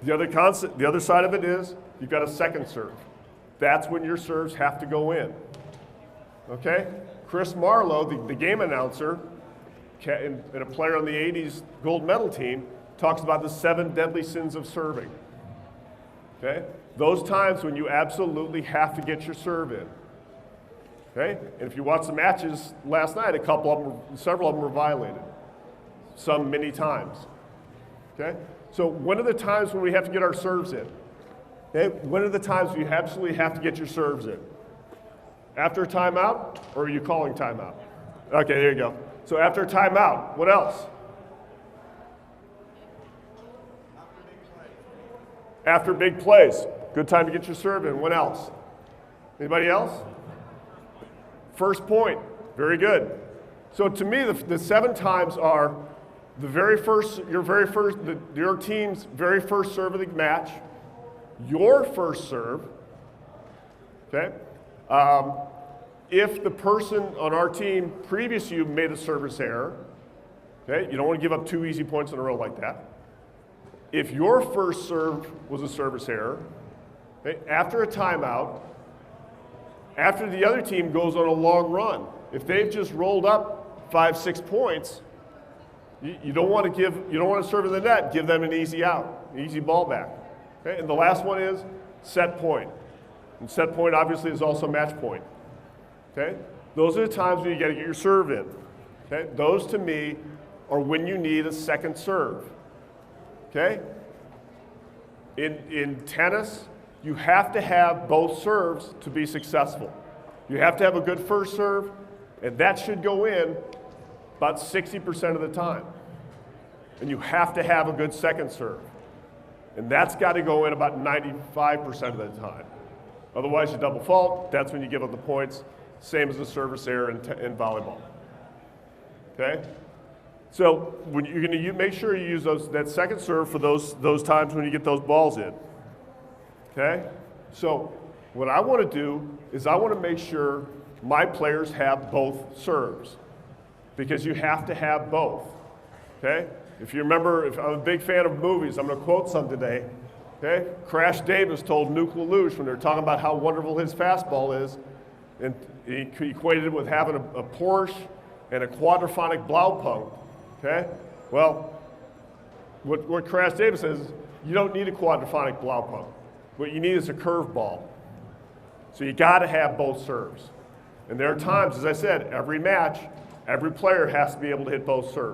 The other side of it is you've got a second serve. That's when your serves have to go in. Okay? Chris Marlowe, the game announcer, and a player on the 80s gold medal team, talks about the 7 deadly sins of serving. Okay? Those times when you absolutely have to get your serve in. Okay? And if you watch the matches last night, several of them were violated. Some many times. Okay? So when are the times when we have to get our serves in? Okay? When are the times when you absolutely have to get your serves in? After a timeout, or are you calling timeout? Okay, there you go. So after a timeout, what else? After big plays. Good time to get your serve in. When else? Anybody else? First point. Very good. So to me, the 7 times are your team's very first serve of the match, your first serve, okay? If the person on our team previous to you made a service error, okay, you don't want to give up 2 easy points in a row like that. If your first serve was a service error, okay, after a timeout, after the other team goes on a long run, if they've just rolled up 5-6 points, you don't want to serve in the net, give them an easy out, an easy ball back. Okay? And the last one is set point. And set point obviously is also match point. Okay? Those are the times when you got to get your serve in. Okay? Those to me are when you need a second serve. Okay? In tennis, you have to have both serves to be successful. You have to have a good first serve, and that should go in about 60% of the time. And you have to have a good second serve. And that's got to go in about 95% of the time. Otherwise, you double fault. That's when you give up the points. Same as the service error in volleyball. Okay? So when you're going to make sure you use that second serve for those times when you get those balls in. Okay? So what I want to do is I want to make sure my players have both serves, because you have to have both. Okay? If you remember, if I'm a big fan of movies, I'm going to quote some today. Okay? Crash Davis told Nuke LaLoosh when they're talking about how wonderful his fastball is, and he equated it with having a Porsche and a quadraphonic Blaupunk. Okay? Well, what Crash Davis says, you don't need a quadraphonic Blaupunk. What you need is a curveball. So you got to have both serves. And there are times, as I said, every match, every player has to be able to hit both serves.